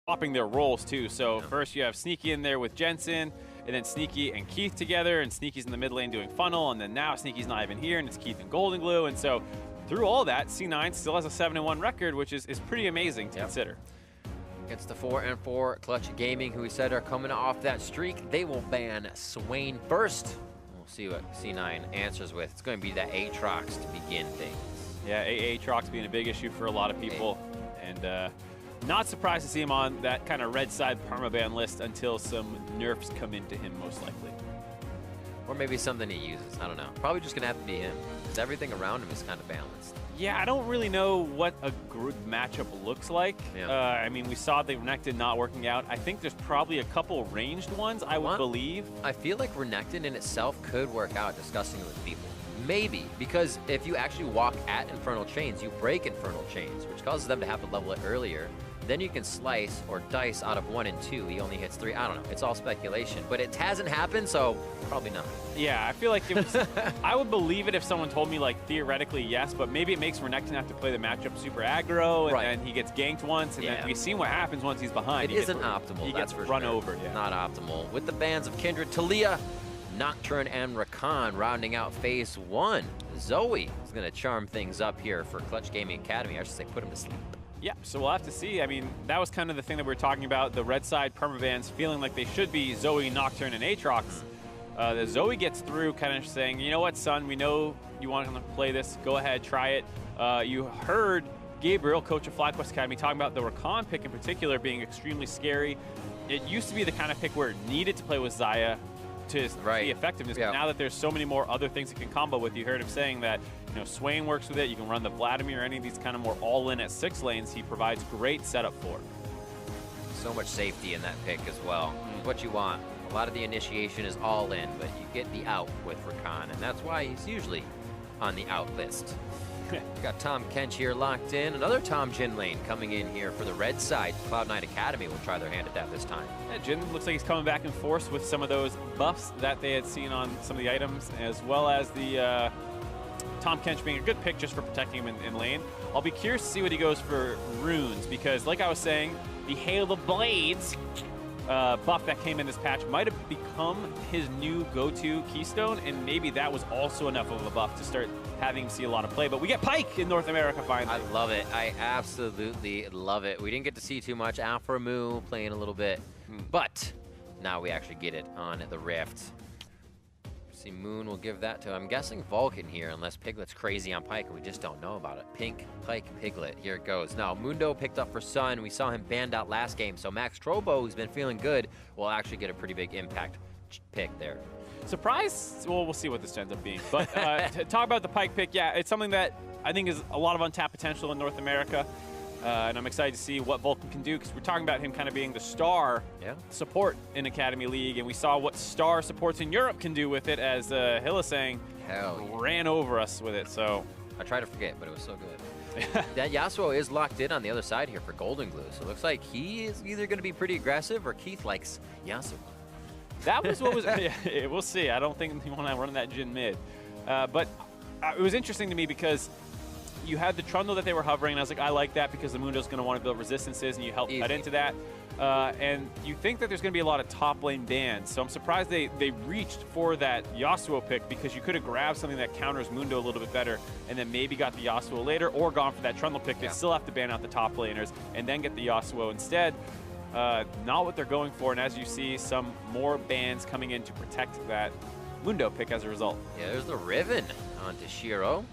swapping their roles too. So first you have Sneaky in there with Jensen, and then Sneaky and Keith together, and Sneaky's in the mid lane doing funnel, and then now Sneaky's not even here, and it's Keith and Golden Glue. And so through all that, C9 still has a 7-1 record, which is pretty amazing to consider. Against the 4-4 Clutch Gaming, who we said are coming off that streak, they will ban Swain first. We'll see what C9 answers with. It's going to be that Aatrox to begin things. Yeah, Aatrox being a big issue for a lot of people, and not surprised to see him on that kind of red side permaban list until some nerfs come into him, most likely. Or maybe something he uses, I don't know. Probably just gonna have to be him, because everything around him is kind of balanced. Yeah, I don't really know what a good matchup looks like. Yeah. I mean, we saw the Renekton not working out. I think there's probably a couple ranged ones, I would believe. I feel like Renekton in itself could work out discussing it with people. Maybe, because if you actually walk at Infernal Chains, you break Infernal Chains, which causes them to have to level it earlier. Then you can slice or dice out of 1 and 2. He only hits 3. I don't know. It's all speculation. But it hasn't happened, so probably not. Yeah, I feel like it was, I would believe it if someone told me, like, theoretically, yes, but maybe it makes Renekton have to play the matchup super aggro, and then he gets ganked once, and then we've seen what happens once he's behind. It isn't optimal, that's for sure. Run over, yeah. Not optimal. With the bans of Kindred, Talia, Nocturne, and Rakan rounding out phase 1. Zoe is going to charm things up here for Clutch Gaming Academy. I should say put him to sleep. Yeah, so we'll have to see. I mean, that was kind of the thing that we were talking about, the red side permabans feeling like they should be Zoe, Nocturne, and Aatrox. The Zoe gets through kind of saying, you know what, son, we know you want to play this. Go ahead, try it. You heard Gabriel, coach of FlyQuest Academy, talking about the Rakan pick in particular being extremely scary. It used to be the kind of pick where it needed to play with Xayah to see effectiveness. But now that there's so many more other things it can combo with, you heard him saying that, you know, Swain works with it. You can run the Vladimir or any of these kind of more all-in at 6 lanes. He provides great setup for. So much safety in that pick as well. What you want. A lot of the initiation is all in, but you get the out with Rakan, and that's why he's usually on the out list. Got Tom Kench here locked in. Another Tom Jin lane coming in here for the red side. Cloud9 Academy will try their hand at that this time. Yeah, Jin looks like he's coming back in force with some of those buffs that they had seen on some of the items, as well as the Tom Kench being a good pick just for protecting him in lane. I'll be curious to see what he goes for runes, because like I was saying, the Hail of Blades buff that came in this patch might have become his new go-to keystone, and maybe that was also enough of a buff to start having him see a lot of play. But we get Pyke in North America finally. I love it. I absolutely love it. We didn't get to see too much. Alpha Moo playing a little bit, but now we actually get it on the Rift. See, Moon will give that to, I'm guessing, Vulcan here, unless Piglet's crazy on Pyke and we just don't know about it. Pink, Pyke, Piglet, here it goes. Now, Mundo picked up for Sun. We saw him banned out last game, so Max Trobo, who's been feeling good, will actually get a pretty big impact pick there. Surprise? Well, we'll see what this ends up being. But to talk about the Pyke pick, yeah, it's something that I think is a lot of untapped potential in North America. And I'm excited to see what Vulcan can do, because we're talking about him kind of being the star support in Academy League, and we saw what star supports in Europe can do with it, as Hillisang ran over us with it. So I tried to forget, but it was so good. That Yasuo is locked in on the other side here for Golden Glue, so it looks like he is either going to be pretty aggressive or Keith likes Yasuo. That was what was, yeah, we'll see. I don't think you want to run that Jin mid. But it was interesting to me because you had the Trundle that they were hovering, and I was like, I like that because the Mundo's going to want to build resistances, and you help cut into that. And you think that there's going to be a lot of top lane bans, so I'm surprised they reached for that Yasuo pick, because you could have grabbed something that counters Mundo a little bit better and then maybe got the Yasuo later, or gone for that Trundle pick. They still have to ban out the top laners and then get the Yasuo instead. Not what they're going for, and as you see, some more bans coming in to protect that Mundo pick as a result. Yeah, there's the Riven onto Shiro.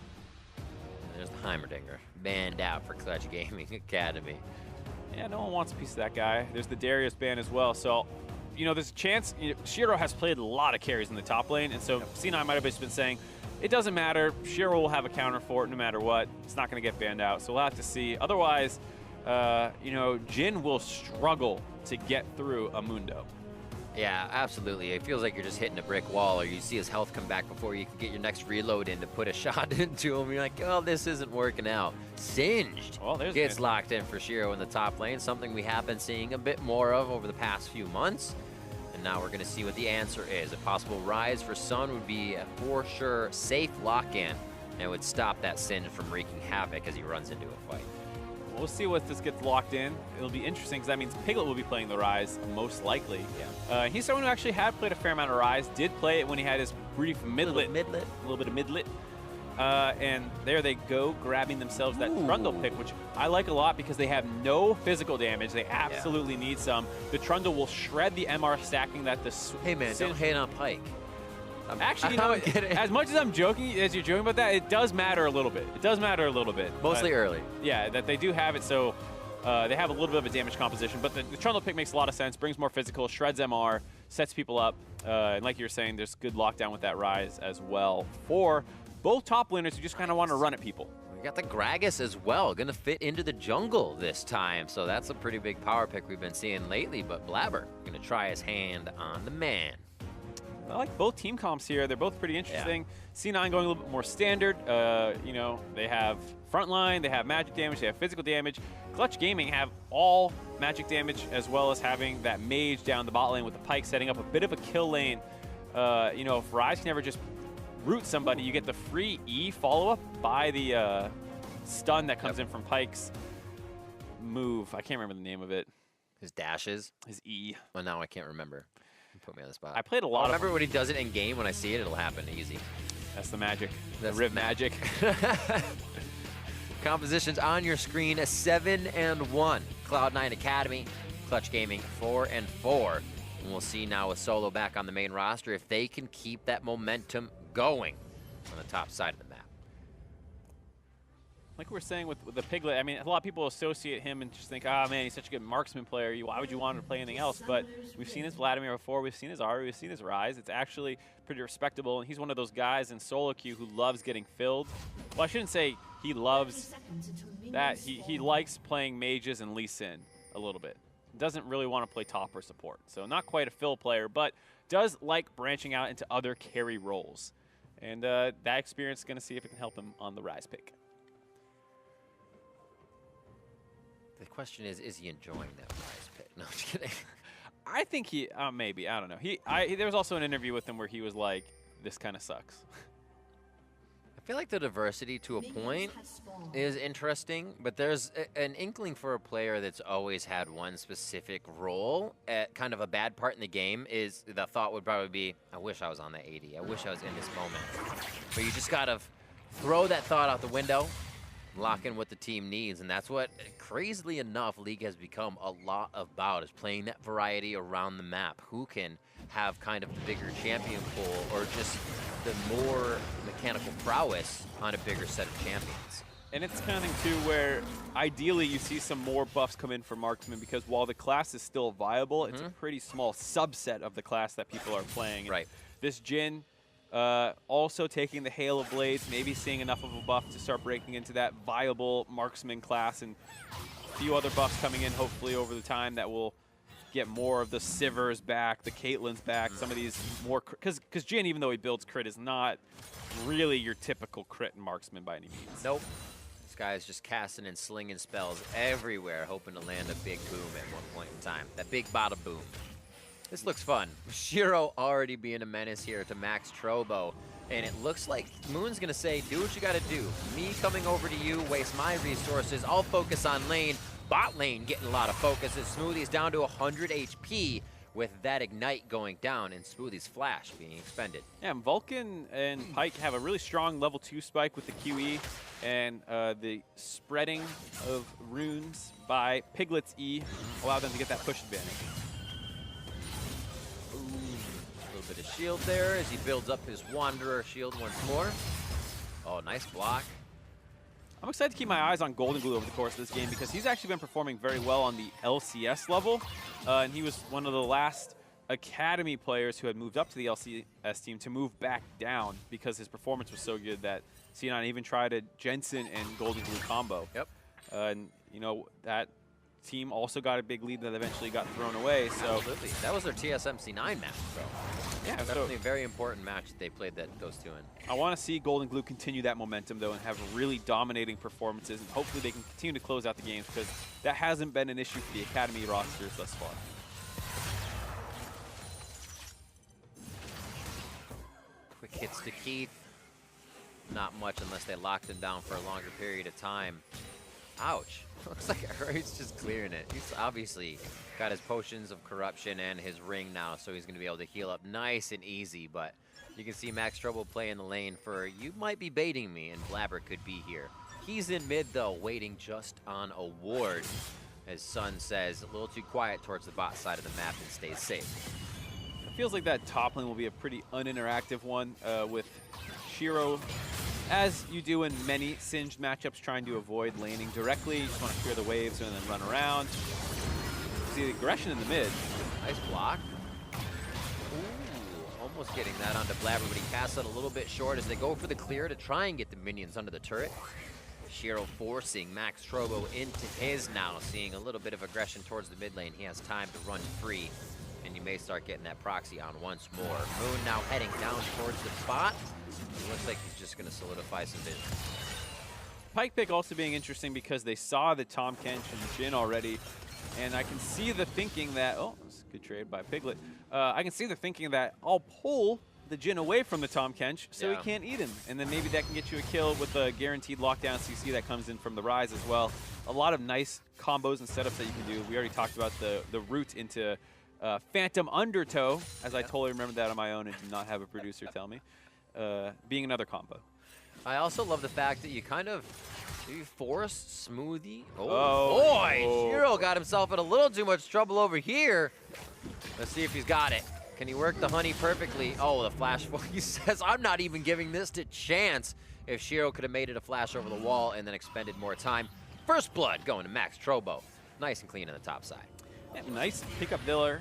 There's the Heimerdinger, banned out for Clutch Gaming Academy. Yeah, no one wants a piece of that guy. There's the Darius ban as well. So, you know, there's a chance. You know, Shiro has played a lot of carries in the top lane, and so C9 might have just been saying, it doesn't matter. Shiro will have a counter for it no matter what. It's not going to get banned out, so we'll have to see. Otherwise, you know, Jin will struggle to get through a Mundo. Yeah, absolutely. It feels like you're just hitting a brick wall, or you see his health come back before you can get your next reload in to put a shot into him. You're like, oh, this isn't working out. Singed gets locked in for Shiro in the top lane, something we have been seeing a bit more of over the past few months. And now we're going to see what the answer is. A possible rise for Sun would be a for sure safe lock-in, and would stop that Singed from wreaking havoc as he runs into a fight. we'll see what this gets locked in. It'll be interesting because that means Piglet will be playing the Rise most likely. Yeah. He's someone who actually had played a fair amount of Rise, did play it when he had his brief midlet. A little bit of midlet. And there they go, grabbing themselves that Trundle pick, which I like a lot because they have no physical damage. They absolutely need some. The Trundle will shred the MR stacking that the... Hey, man, don't hate on Pike. Actually, you know, as much as I'm joking, as you're joking about that, it does matter a little bit. It does matter a little bit. Mostly early. Yeah, that they do have it, so they have a little bit of a damage composition. But the Trundle pick makes a lot of sense, brings more physical, shreds MR, sets people up. And like you were saying, there's good lockdown with that Rise as well for both top laners who just kind of want to run at people. We got the Gragas as well, going to fit into the jungle this time. So that's a pretty big power pick we've been seeing lately. But Blabber going to try his hand on the man. I like both team comps here. They're both pretty interesting. Yeah. C9 going a little bit more standard. You know, they have frontline, they have magic damage, they have physical damage. Clutch Gaming have all magic damage as well as having that mage down the bot lane with the Pike setting up a bit of a kill lane. You know, if Rise can ever just root somebody, you get the free E follow-up by the stun that comes in from Pike's move. I can't remember the name of it. His dashes? His E. Well, now I can't remember. Put me on the spot. I played a lot of remember when he does it in game. When I see it, it'll happen easy. That's the magic. That's the Riv magic. Compositions on your screen: 7-1. Cloud9 Academy, Clutch Gaming 4-4. And we'll see now with Solo back on the main roster if they can keep that momentum going on the top side of the map. Like we were saying with the Piglet, I mean, a lot of people associate him and just think, ah, man, he's such a good marksman player. Why would you want him to play anything else? But we've seen his Vladimir before. We've seen his Ari. We've seen his Rise. It's actually pretty respectable. And he's one of those guys in solo queue who loves getting filled. Well, I shouldn't say he loves that. He likes playing mages and Lee Sin a little bit. Doesn't really want to play top or support. So not quite a fill player, but does like branching out into other carry roles. And that experience is going to see if it can help him on the Rise pick. The question is he enjoying that Rise pick? No, I'm just kidding. I think he, maybe, I don't know. There was also an interview with him where he was like, this kind of sucks. I feel like the diversity to a point is interesting, but there's an inkling for a player that's always had one specific role at kind of a bad part in the game is the thought would probably be, I wish I was on that 80. I wish I was in this moment. But you just got to throw that thought out the window, lock in what the team needs, and that's what, crazily enough, League has become a lot about, is playing that variety around the map. Who can have kind of the bigger champion pool or just the more mechanical prowess on a bigger set of champions. And it's kind of thing, too, where ideally you see some more buffs come in for Marksman because while the class is still viable, it's a pretty small subset of the class that people are playing. Right. This Jhin also taking the Hail of Blades, maybe seeing enough of a buff to start breaking into that viable Marksman class, and a few other buffs coming in hopefully over the time that will get more of the Sivers back, the Caitlyn's back, some of these more, because Jhin, even though he builds crit, is not really your typical crit marksman by any means. Nope. This guy is just casting and slinging spells everywhere, hoping to land a big boom at one point in time. That big bada boom. This looks fun. Shiro already being a menace here to Max Trobo. And it looks like Moon's going to say, do what you got to do. Me coming over to you, waste my resources. I'll focus on lane. Bot lane getting a lot of focus as Smoothie's down to 100 HP with that Ignite going down and Smoothie's Flash being expended. Yeah, Vulcan and Pike have a really strong level 2 spike with the QE and the spreading of runes by Piglet's E allow them to get that push advantage. Ooh, a little bit of shield there as he builds up his Wanderer shield once more. Oh, nice block. I'm excited to keep my eyes on Golden Glue over the course of this game because he's actually been performing very well on the LCS level. And he was one of the last Academy players who had moved up to the LCS team to move back down because his performance was so good that C9 even tried a Jensen and Golden Glue combo. Yep. And, you know, that team also got a big lead that eventually got thrown away. So absolutely. That was their TSMC 9 match, so yeah, definitely a very important match that they played those two in. I want to see Golden Glue continue that momentum, though, and have really dominating performances, and hopefully they can continue to close out the games because that hasn't been an issue for the Academy rosters thus far. Quick hits to Keith. Not much unless they locked him down for a longer period of time. Ouch. Looks like he's just clearing it. He's obviously got his potions of corruption and his ring now, so he's going to be able to heal up nice and easy. But you can see Max Trouble play in the lane for, you might be baiting me, and Blabber could be here. He's in mid, though, waiting just on a ward. As Sun says, a little too quiet towards the bot side of the map and stays safe. It feels like that top lane will be a pretty uninteractive one with Shiro, as you do in many Singed matchups, trying to avoid laning directly. You just want to clear the waves and then run around. See the aggression in the mid. Nice block. Ooh, almost getting that onto Blabber, but he casts it a little bit short as they go for the clear to try and get the minions under the turret. Shiro forcing Max Trobo into his now, seeing a little bit of aggression towards the mid lane. He has time to run free, and you may start getting that proxy on once more. Moon now heading down towards the bot. It looks like he's just going to solidify some vision. Pike pick also being interesting because they saw the Tahm Kench and Jhin already, and I can see the thinking that, oh, that's a good trade by Piglet. I can see the thinking that I'll pull the Jhin away from the Tahm Kench so he can't eat him, and then maybe that can get you a kill with a guaranteed lockdown CC that comes in from the Rise as well. A lot of nice combos and setups that you can do. We already talked about the route into Phantom Undertow, as I totally remembered that on my own and did not have a producer tell me, being another combo. I also love the fact that you kind of force Smoothie. Oh, boy! Shiro got himself in a little too much trouble over here. Let's see if he's got it. Can he work the honey perfectly? Oh, the flash. He says, I'm not even giving this to chance. If Shiro could have made it a flash over the wall and then expended more time. First blood going to Max Trobo. Nice and clean on the top side. Yeah, nice pick up Diller.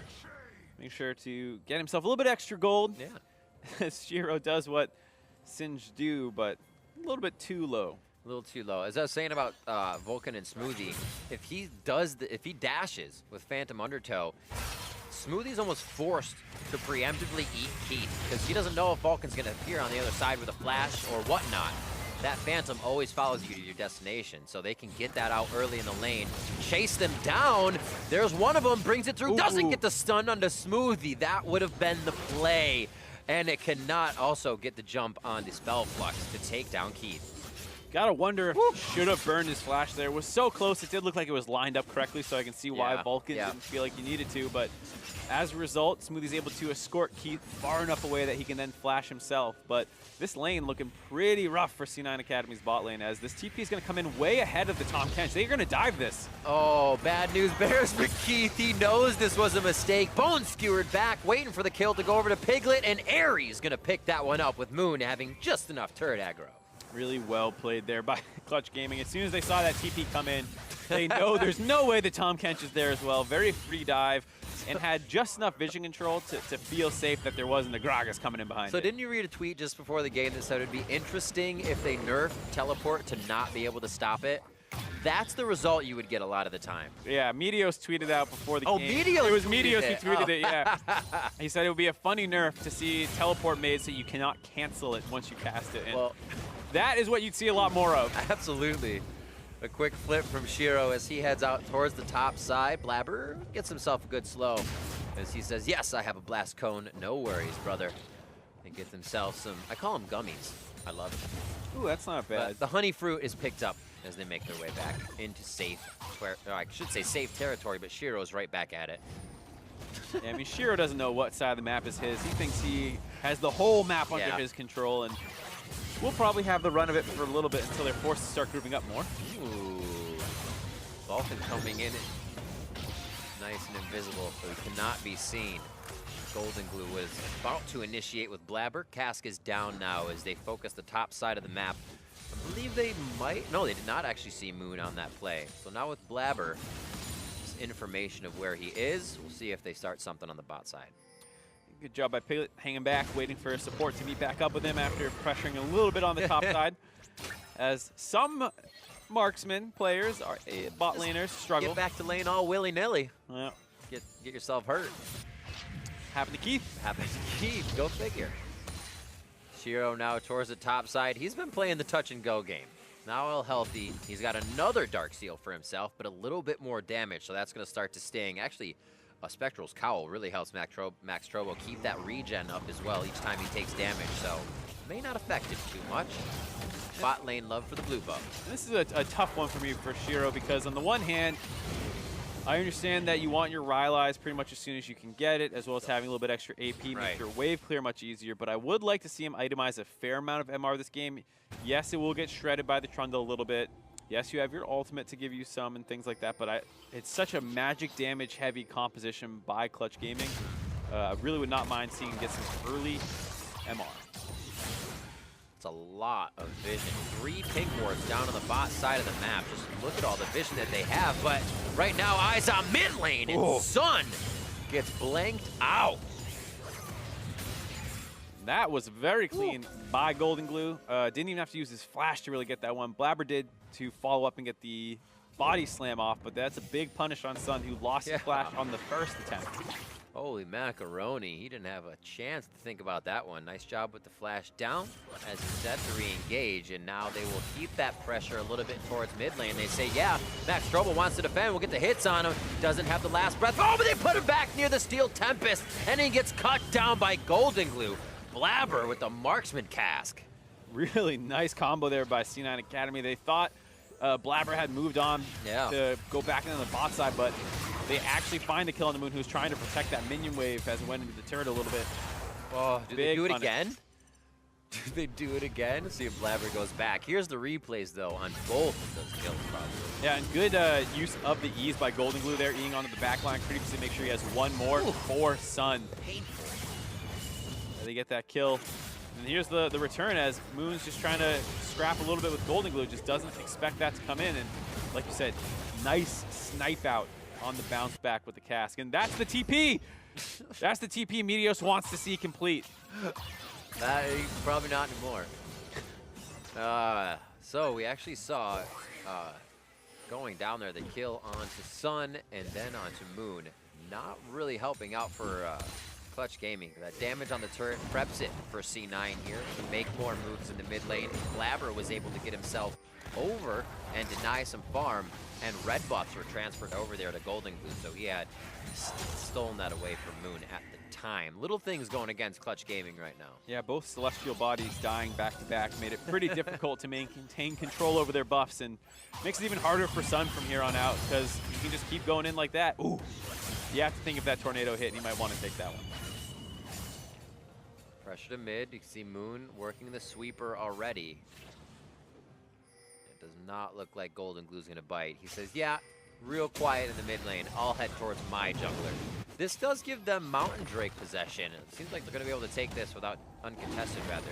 Make sure to get himself a little bit extra gold. Yeah. Shiro does what Singe do, but a little bit too low. A little too low. As I was saying about Vulcan and Smoothie, if he dashes with Phantom Undertow, Smoothie's almost forced to preemptively eat Keith because he doesn't know if Vulcan's going to appear on the other side with a flash or whatnot. That Phantom always follows you to your destination, so they can get that out early in the lane, chase them down. There's one of them, brings it through, doesn't get the stun onto Smoothie. That would have been the play, and it cannot also get the jump on the Spell Flux to take down Keith. Gotta wonder if he should have burned his flash there. It was so close, it did look like it was lined up correctly, so I can see why Vulcan didn't feel like he needed to, but as a result, Smoothie's able to escort Keith far enough away that he can then flash himself. But this lane looking pretty rough for C9 Academy's bot lane, as this TP is going to come in way ahead of the Tahm Kench. They're going to dive this. Oh, bad news bears for Keith. He knows this was a mistake. Bone skewered back, waiting for the kill to go over to Piglet, and Aries going to pick that one up with Moon having just enough turret aggro. Really well played there by Clutch Gaming. As soon as they saw that TP come in, they know there's no way the Tahm Kench is there as well. Very free dive, and had just enough vision control to feel safe that there wasn't a Gragas coming in behind So didn't you read a tweet just before the game that said it would be interesting if they nerfed teleport to not be able to stop it? That's the result you would get a lot of the time. Yeah, Meteos tweeted out before the game. Oh, Meteos It was tweeted Meteos it. who tweeted it, yeah. He said it would be a funny nerf to see teleport made so you cannot cancel it once you cast it. And Well, that is what you'd see a lot more of. absolutely. A quick flip from Shiro as he heads out towards the top side. Blabber gets himself a good slow as he says, yes, I have a blast cone. No worries, brother. And gets himself some, I call them gummies. I love it. Ooh, that's not bad. But the honey fruit is picked up as they make their way back into safe, I should say safe territory, but Shiro's right back at it. Yeah, I mean, Shiro doesn't know what side of the map is his. He thinks he has the whole map under Yeah. his control, and we'll probably have the run of it for a little bit until they're forced to start grouping up more. Ooh. Vulcan coming in nice and invisible, so he cannot be seen. Golden Glue was about to initiate with Blabber. Cask is down now as they focus the top side of the map. I believe they might, no, they did not actually see Moon on that play. So now with Blabber, this information of where he is, we'll see if they start something on the bot side. Good job by Piglet hanging back, waiting for his support to meet back up with him after pressuring a little bit on the top side. As some marksman players, are bot laners, struggle. Get back to lane all willy-nilly. Well, Get yourself hurt. happened to Keith. Happens to Keith, go figure. Shiro now towards the top side. He's been playing the touch and go game. Now all healthy. He's got another Dark Seal for himself, but a little bit more damage, so that's going to start to sting. Actually, Spectral's Cowl really helps Max Trobo keep that regen up as well each time he takes damage, so may not affect it too much. Bot lane love for the blue buff. This is a tough one for me for Shiro because on the one hand, I understand that you want your Rylai's pretty much as soon as you can get it, as well as having a little bit extra AP, make your wave clear much easier, but I would like to see him itemize a fair amount of MR this game. Yes, it will get shredded by the Trundle a little bit. Yes, you have your ultimate to give you some and things like that, but it's such a magic damage heavy composition by Clutch Gaming. I really would not mind seeing him get some early MR. It's a lot of vision. 3 pink wards down on the bot side of the map. Just look at all the vision that they have. But right now, eyes on mid lane, and Sun gets blanked out. That was very clean by Golden Glue. Didn't even have to use his flash to really get that one. Blabber did to follow up and get the body slam off, but that's a big punish on Sun, who lost his flash on the first attempt. Holy macaroni, he didn't have a chance to think about that one. Nice job with the flash down, as he said, to re-engage, and now they will keep that pressure a little bit towards mid lane. They say, yeah, Max Strobel wants to defend, we'll get the hits on him, doesn't have the last breath. Oh, but they put him back near the Steel Tempest, and he gets cut down by Golden Glue. Blabber with the marksman cask. Really nice combo there by C9 Academy. They thought Blabber had moved on to go back into the bot side, but they actually find a kill on the Moon, who's trying to protect that minion wave as it went into the turret a little bit. Oh, do they do it again? Do they do it again? Let's see if Blabber goes back. Here's the replays, though, on both of those kills, probably. Yeah, and good use of the E's by Golden Glue there, eating onto the back line previously, make sure he has one more for Sun. Painful. They get that kill. And here's the return as Moon's just trying to scrap a little bit with Golden Glue, just doesn't expect that to come in. And like you said, nice snipe out on the bounce back with the cask. And that's the TP! That's the TP Meteos wants to see complete. Probably not anymore. So we actually saw going down there the kill onto Sun and then onto Moon. Not really helping out for Clutch Gaming. That damage on the turret preps it for C9 here to make more moves in the mid lane. Blabber was able to get himself over and deny some farm, and red buffs were transferred over there to Golden Glue, so he had stolen that away from Moon at the time. Little things going against Clutch Gaming right now. Yeah, both Celestial bodies dying back to back made it pretty difficult to maintain control over their buffs, and makes it even harder for Sun from here on out, because you can just keep going in like that. Ooh, you have to think if that tornado hit, and you might want to take that one. Pressure to mid. You can see Moon working the sweeper already. It does not look like Golden Glue's going to bite. He says, yeah, real quiet in the mid lane. I'll head towards my jungler. This does give them Mountain Drake possession. It seems like they're going to be able to take this without uncontested, rather.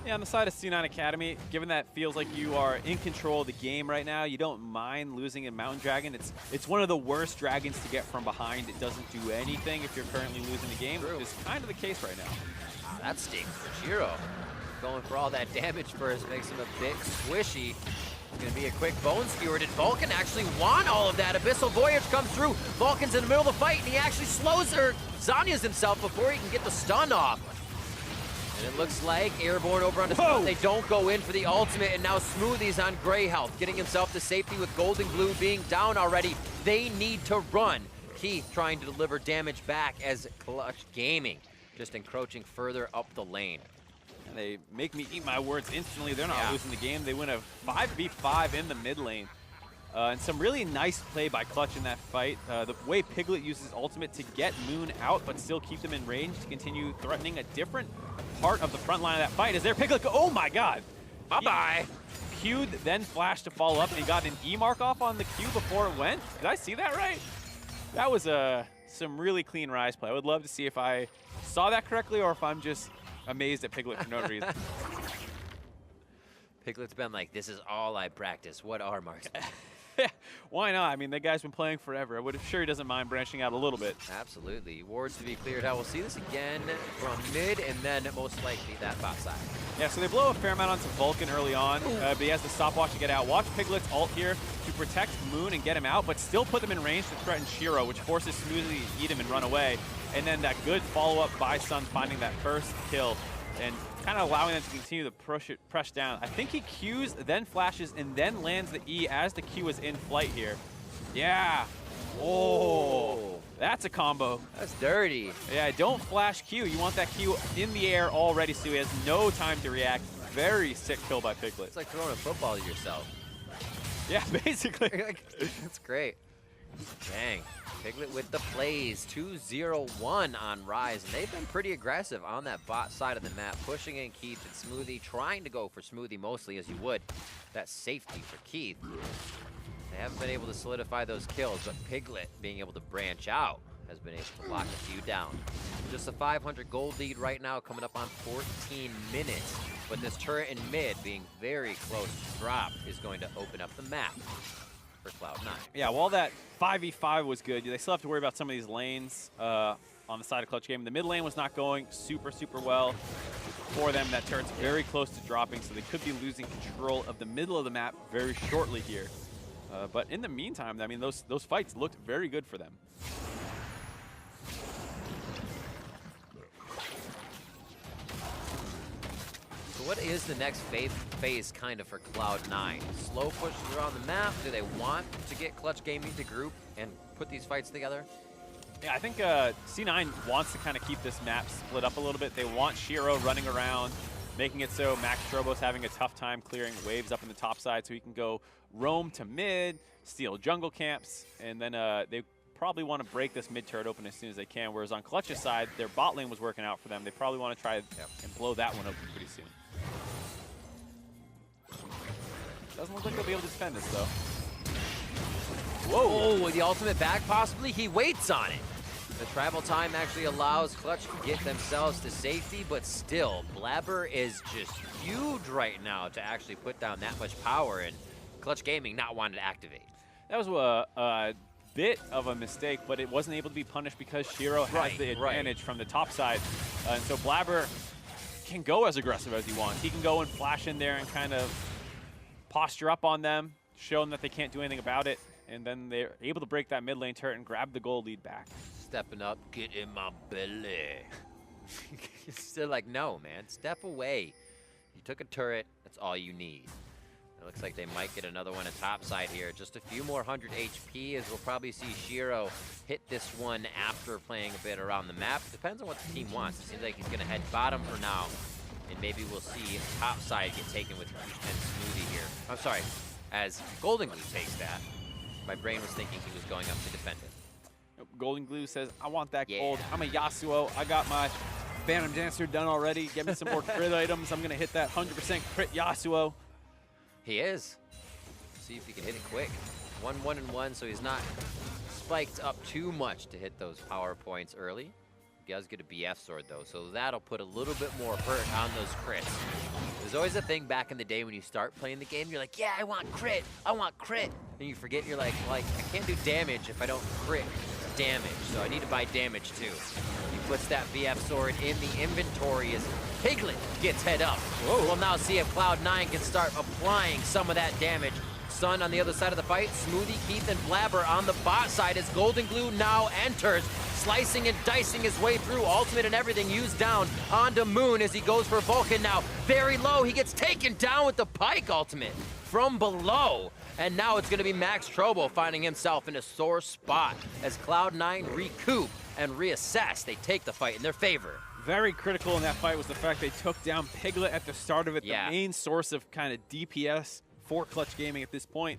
Yeah, on the side of C9 Academy, given that feels like you are in control of the game right now, you don't mind losing a Mountain Dragon. It's one of the worst dragons to get from behind. It doesn't do anything if you're currently losing the game, which is kind of the case right now. Wow, that stings for Shiro. Going for all that damage first makes him a bit squishy. It's going to be a quick bone skewer. Did Vulcan actually want all of that? Abyssal Voyage comes through. Vulcan's in the middle of the fight, and he actually slows or Zanya's himself before he can get the stun off. And it looks like Airborne over on the spot. They don't go in for the ultimate, and now Smoothie's on Grey Health, getting himself to safety with Golden Glue being down already. They need to run. Keith trying to deliver damage back as Clutch Gaming just encroaching further up the lane. And they make me eat my words instantly. They're not losing the game. They win a 5v5 in the mid lane. And some really nice play by Clutch in that fight. The way Piglet uses ultimate to get Moon out, but still keep them in range to continue threatening a different part of the front line of that fight. Is there Piglet? Oh my God! Bye-bye. Q'd, then flashed to follow up, and he got an E mark off on the Q before it went. Did I see that right? That was some really clean Rise play. I would love to see if I saw that correctly or if I'm just amazed at Piglet for no reason. Piglet's been like, this is all I practice. What are marksmen? Why not? I mean, that guy's been playing forever. I'm sure he doesn't mind branching out a little bit. Absolutely. Wards to be cleared out. We'll see this again from mid, and then most likely that bot side. Yeah, so they blow a fair amount onto Vulcan early on, but he has the stopwatch to get out. Watch Piglet's ult here to protect Moon and get him out, but still put them in range to threaten Shiro, which forces Smoothly to eat him and run away. And then that good follow-up by Sun finding that first kill and kind of allowing them to continue to press down. I think he Qs, then flashes, and then lands the E as the Q is in flight here. Yeah. Oh, That's a combo. That's dirty. Yeah, don't flash Q. You want that Q in the air already, so he has no time to react. Very sick kill by Piglet. It's like throwing a football at yourself. Yeah, basically. That's great. Dang. Piglet with the plays. 2-0-1 on Rise. And they've been pretty aggressive on that bot side of the map, pushing in Keith and Smoothie, trying to go for Smoothie mostly as you would. That safety for Keith. They haven't been able to solidify those kills, but Piglet being able to branch out has been able to lock a few down. Just a 500 gold lead right now, coming up on 14 minutes. But this turret in mid being very close to drop is going to open up the map for Cloud9. Yeah, while that 5v5 was good, they still have to worry about some of these lanes on the side of Clutch Gaming. The mid lane was not going super well for them. That turret's very close to dropping, so they could be losing control of the middle of the map very shortly here. But in the meantime, I mean, those fights looked very good for them. So what is the next phase kind of for Cloud9? Slow pushes around the map. Do they want to get Clutch Gaming to group and put these fights together? Yeah, I think C9 wants to kind of keep this map split up a little bit. They want Shiro running around, making it so Max Strobo's having a tough time clearing waves up in the top side, so he can go roam to mid, steal jungle camps, and then they probably want to break this mid turret open as soon as they can, whereas on Clutch's side, their bot lane was working out for them. They probably want to try and blow that one open pretty soon. Doesn't look like they'll be able to defend this, though. Whoa, with the ultimate back possibly, he waits on it. The travel time actually allows Clutch to get themselves to safety, but still, Blabber is just huge right now to actually put down that much power, and Clutch Gaming not wanting to activate. That was a bit of a mistake, but it wasn't able to be punished because Shiro has the advantage from the top side. And so Blabber can go as aggressive as he wants. He can go and flash in there and kind of posture up on them, show them that they can't do anything about it, and then they're able to break that mid lane turret and grab the gold lead back. Stepping up, get in my belly. Still like, no, man, step away. You took a turret, that's all you need. It looks like they might get another one at top side here. Just a few more 100 HP as we'll probably see Shiro hit this one after playing a bit around the map. Depends on what the team wants. It seems like he's gonna head bottom for now. And maybe we'll see top side get taken with Keith and Smoothie here. I'm sorry, as Golden Glue takes that. My brain was thinking he was going up to defend it. Golden Glue says, I want that gold. I'm a Yasuo. I got my Phantom Dancer done already. Get me some more crit items. I'm going to hit that 100% crit Yasuo. He is. See if he can hit it quick. 1-1-1, so he's not spiked up too much to hit those power points early. He does get a BF sword, though, so that'll put a little bit more hurt on those crits. There's always a thing back in the day when you start playing the game, you're like, yeah, I want crit. And you forget, you're like, I can't do damage if I don't crit damage, so I need to buy damage too. He puts that BF sword in the inventory as Piglet gets head up. Whoa. We'll now see if Cloud9 can start applying some of that damage. Sun on the other side of the fight, Smoothie, Keith, and Blabber on the bot side as Golden Glue now enters, slicing and dicing his way through, ultimate and everything used down onto Moon as he goes for Vulcan now. Very low, he gets taken down with the Pike ultimate from below. And now it's gonna be Max Strobo finding himself in a sore spot as Cloud9 recoup and reassess. They take the fight in their favor. Very critical in that fight was the fact they took down Piglet at the start of it, the main source of kind of DPS for Clutch Gaming at this point.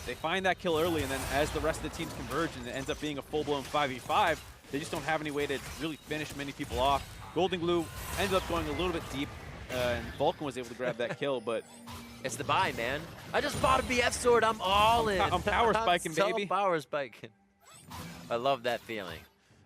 They find that kill early, and then as the rest of the teams converge and it ends up being a full-blown 5v5, they just don't have any way to really finish many people off. Golden Glue ended up going a little bit deep, and Vulcan was able to grab that kill, but it's the buy, man. I just bought a BF sword. I'm all in. I'm power spiking, baby. Power spiking. I love that feeling.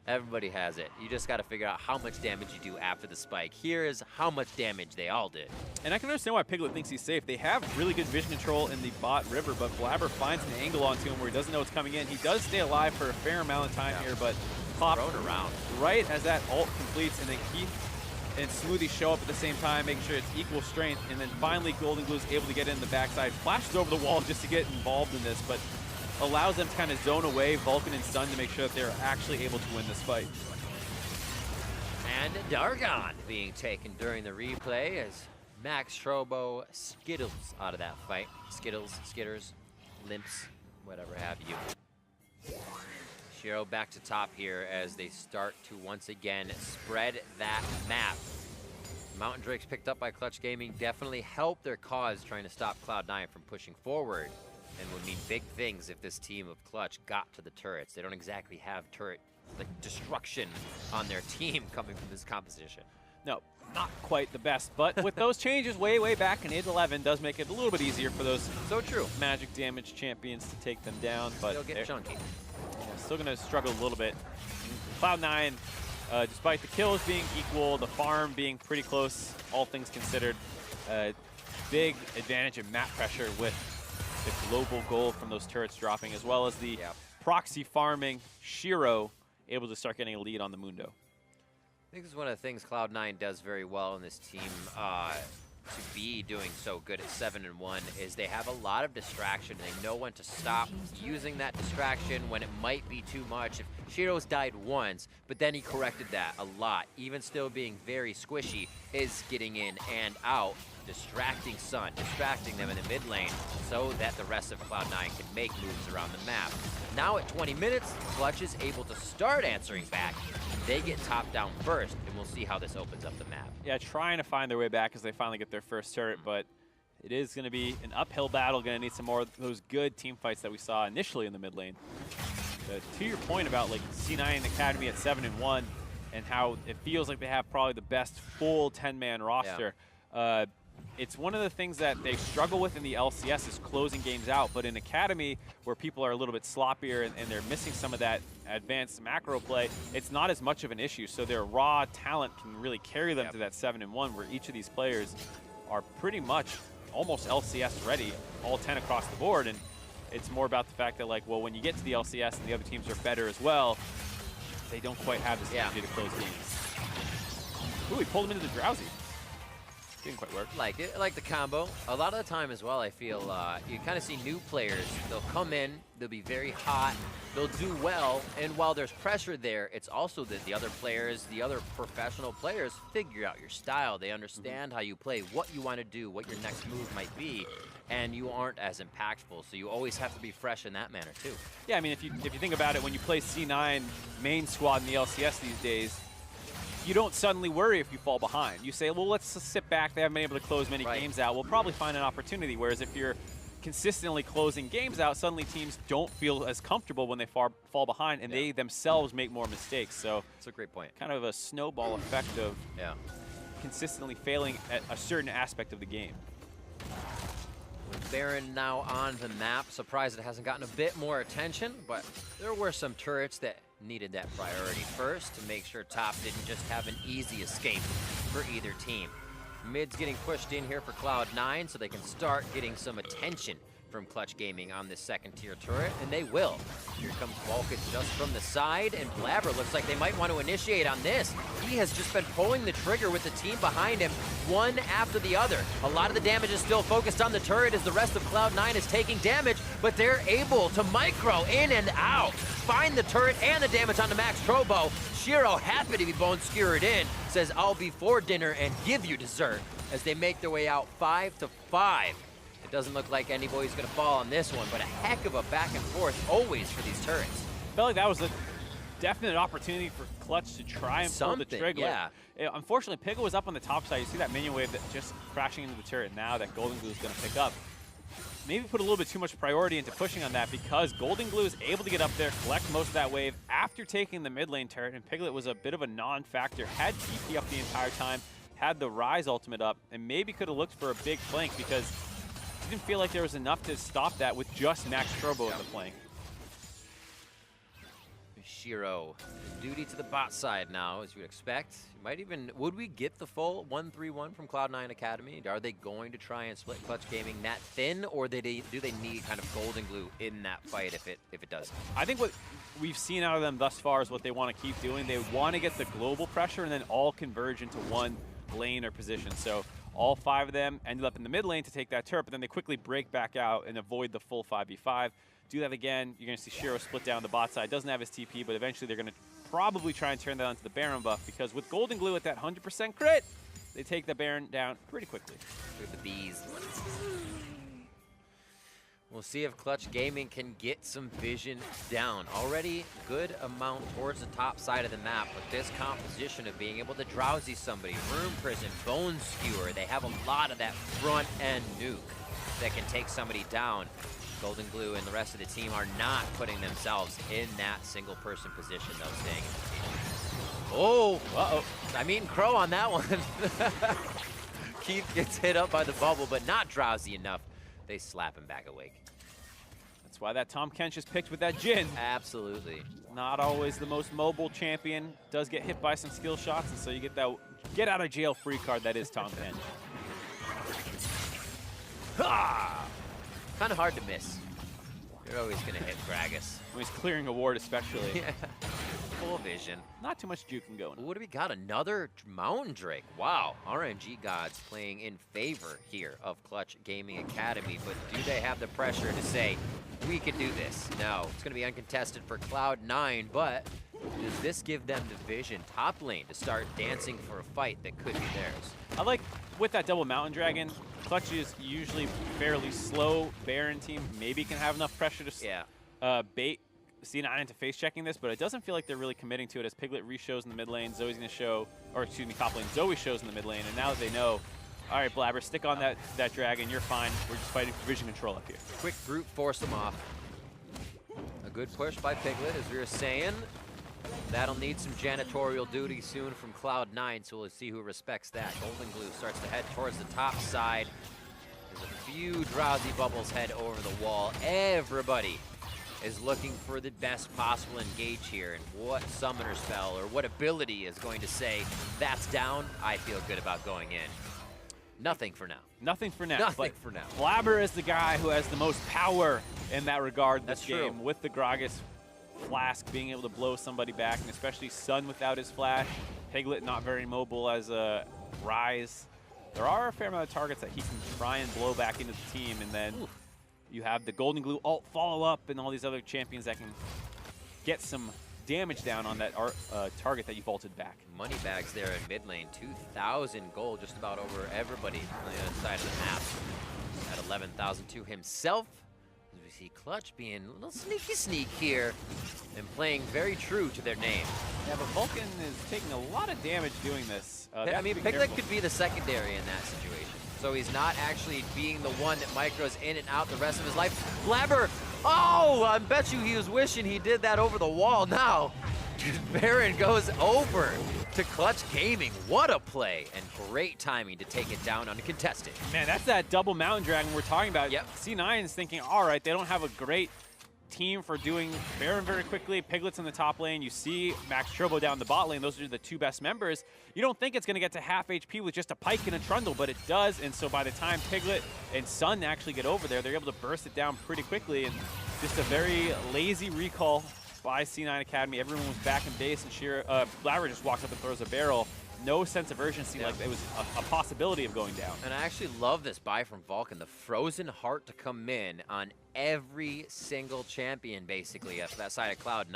Everybody has it. You just got to figure out how much damage you do after the spike. Here is how much damage they all did. And I can understand why Piglet thinks he's safe. They have really good vision control in the bot river, but Blabber finds an angle onto him where he doesn't know what's coming in. He does stay alive for a fair amount of time here, but popped around right as that ult completes, and then Keith and Smoothie show up at the same time, making sure it's equal strength, and then finally Golden Glue is able to get in the backside, flashes over the wall just to get involved in this, but allows them to kind of zone away Vulcan and Sun to make sure that they're actually able to win this fight. And Dargon being taken during the replay as Max Strobo skittles out of that fight. Skittles, skitters, limps, whatever have you. Shiro back to top here as they start to once again spread that map. Mountain Drakes picked up by Clutch Gaming definitely helped their cause trying to stop Cloud9 from pushing forward, and would mean big things if this team of Clutch got to the turrets. They don't exactly have turret like destruction on their team coming from this composition. No, not quite the best, but with those changes way back in 8-11 does make it a little bit easier for those magic damage champions to take them down. But they'll get chunky. Yeah, still going to struggle a little bit. Cloud9, despite the kills being equal, the farm being pretty close, all things considered, big advantage in map pressure with the global goal from those turrets dropping, as well as the proxy farming Shiro able to start getting a lead on the Mundo. I think this is one of the things Cloud9 does very well in this team to be doing so good at 7-1 is they have a lot of distraction. They know when to stop using that distraction when it might be too much. If Shiro's died once, but then he corrected that a lot, even still being very squishy, is getting in and out, distracting Sun, distracting them in the mid lane so that the rest of Cloud9 can make moves around the map. Now at 20 minutes, Clutch is able to start answering back. They get top down first, and we'll see how this opens up the map. Yeah, trying to find their way back as they finally get their first turret, but it is going to be an uphill battle. Going to need some more of those good team fights that we saw initially in the mid lane. To your point about like C9 Academy at 7-1 and how it feels like they have probably the best full 10-man roster. Yeah. It's one of the things that they struggle with in the LCS is closing games out, but in Academy, where people are a little bit sloppier and they're missing some of that advanced macro play, it's not as much of an issue. So their raw talent can really carry them to that 7-1, where each of these players are pretty much almost LCS ready, all 10 across the board. And it's more about the fact that, like, well, when you get to the LCS and the other teams are better as well, they don't quite have the strategy to close games. Ooh, he pulled him into the Drowsy. Didn't quite work. Like it, like the combo. A lot of the time as well, I feel you kind of see new players. They'll come in, they'll be very hot, they'll do well, and while there's pressure there, it's also that the other players, the other professional players, figure out your style. They understand how you play, what you want to do, what your next move might be, and you aren't as impactful. So you always have to be fresh in that manner too. Yeah, I mean, if you think about it, when you play C9 main squad in the LCS these days, you don't suddenly worry if you fall behind. You say, well, let's just sit back. They haven't been able to close many games out. We'll probably find an opportunity. Whereas if you're consistently closing games out, suddenly teams don't feel as comfortable when they fall behind, and they themselves make more mistakes. So that's a great point. Kind of a snowball effect of consistently failing at a certain aspect of the game. Baron now on the map. Surprised it hasn't gotten a bit more attention, but there were some turrets that needed that priority first to make sure top didn't just have an easy escape for either team. Mid's getting pushed in here for Cloud9 so they can start getting some attention from Clutch Gaming on this second tier turret, and they will. Here comes Vulcan just from the side, and Blabber looks like they might want to initiate on this. He has just been pulling the trigger with the team behind him, one after the other. A lot of the damage is still focused on the turret as the rest of Cloud9 is taking damage, but they're able to micro in and out, find the turret and the damage on the Max Trobo. Shiro, happy to be bone skewered in, says, I'll be for dinner and give you dessert, as they make their way out 5-5. It doesn't look like anybody's going to fall on this one, but a heck of a back and forth always for these turrets. Felt like that was a definite opportunity for Clutch to try and pull the trigger. Yeah. Unfortunately, Piggle was up on the top side. You see that minion wave that just crashing into the turret now that Golden Glue is going to pick up. Maybe put a little bit too much priority into pushing on that, because Golden Glue is able to get up there, collect most of that wave after taking the mid lane turret, and Piglet was a bit of a non-factor. Had TP up the entire time, had the Rise ultimate up, and maybe could have looked for a big flank, because it didn't feel like there was enough to stop that with just Max Turbo in the flank. Shiro, duty to the bot side now, as you would expect. Might even, would we get the full 1-3-1 from Cloud9 Academy? Are they going to try and split Clutch Gaming that thin, or do they need kind of Golden Glue in that fight if it does? I think what we've seen out of them thus far is what they want to keep doing. They want to get the global pressure and then all converge into one lane or position. So all 5 of them ended up in the mid lane to take that turret, but then they quickly break back out and avoid the full 5v5. Do that again, you're going to see Shiro split down the bot side. Doesn't have his TP, but eventually they're going to probably try and turn that onto the Baron buff, because with Golden Glue at that 100% crit, they take the Baron down pretty quickly. With the bees. We'll see if Clutch Gaming can get some vision down. Already good amount towards the top side of the map, but this composition of being able to drowsy somebody, room prison, bone skewer, they have a lot of that front end nuke that can take somebody down. Golden Glue and the rest of the team are not putting themselves in that single person position though, staying in the team. Oh, uh-oh. I'm eating crow on that one. Keith gets hit up by the bubble, but not drowsy enough. They slap him back awake. That's why that Tahm Kench is picked with that Jhin. Absolutely. Not always the most mobile champion. Does get hit by some skill shots, and so you get that get out of jail free card that is Tahm Kench. Kind of hard to miss. You're always going to hit Gragas. When he's clearing a ward especially. Yeah. Full vision. Not too much juking going on. What do we got? Another Mountain Drake. Wow. RNG gods playing in favor here of Clutch Gaming Academy, but do they have the pressure to say, we can do this? No. It's going to be uncontested for Cloud9, but does this give them the vision top lane to start dancing for a fight that could be theirs? I like, with that double Mountain Dragon, Clutch is usually fairly slow Baron team. Maybe can have enough pressure to bait C9A into face checking this, but it doesn't feel like they're really committing to it as Piglet re-shows in the mid lane, Zoe's going to show, or excuse me, top lane, Zoe shows in the mid lane, and now that they know, all right, Blabber, stick on that dragon, you're fine. We're just fighting for vision control up here. Quick brute force them off. A good push by Piglet, as we were saying. That'll need some janitorial duty soon from Cloud9, so we'll see who respects that. Golden Glue starts to head towards the top side. There's a few drowsy bubbles head over the wall. Everybody is looking for the best possible engage here, and what summoner spell or what ability is going to say, that's down, I feel good about going in. Nothing for now. Nothing for now. Nothing for now. Blabber is the guy who has the most power in that regard this game. True. With the Gragas Flask being able to blow somebody back, and especially Sun without his flash. Piglet not very mobile as a Rise. There are a fair amount of targets that he can try and blow back into the team, and then you have the Golden Glue ult follow up and all these other champions that can get some damage down on that target that you vaulted back. Money bags there in mid lane, 2,000 gold just about over everybody on the other side of the map. At 11,000 to himself. As we see Clutch being a little sneaky here and playing very true to their name. Yeah, but Vulcan is taking a lot of damage doing this. I mean, Piglet could be the secondary in that situation. So he's not actually being the one that micros in and out the rest of his life. Blabber! Oh, I bet you he was wishing he did that over the wall. Now, Baron goes over to Clutch Gaming. What a play, and great timing to take it down uncontested. Man, that's that double Mountain Dragon we're talking about. Yep. C9 is thinking, all right, they don't have a great team for doing Baron very quickly. Piglet's in the top lane. You see Max Turbo down the bot lane. Those are the two best members. You don't think it's going to get to half HP with just a Pike and a Trundle, but it does. And so by the time Piglet and Sun actually get over there, they're able to burst it down pretty quickly. And just a very lazy recall by C9 Academy. Everyone was back in base, and Blabber just walks up and throws a barrel. No sense of urgency, like it was a possibility of going down. And I actually love this buy from Vulcan, the Frozen Heart to come in on every single champion, basically, after that side of Cloud9.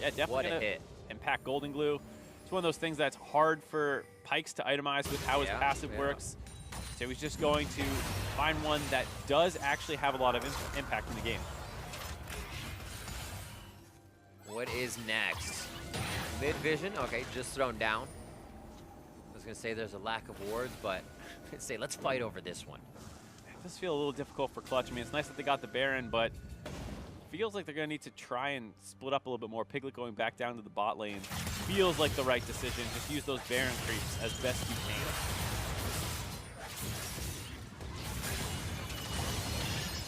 Yeah, definitely. What a hit. Impact Golden Glue. It's one of those things that's hard for Pikes to itemize with how his passive works. So he's just going to find one that does actually have a lot of impact in the game. What is next? Mid vision, okay, just thrown down. I was gonna say there's a lack of wards, but I'd say let's fight over this one. It does feel a little difficult for Clutch. I mean, it's nice that they got the Baron, but feels like they're gonna need to try and split up a little bit more. Piglet going back down to the bot lane feels like the right decision. Just use those Baron creeps as best you can.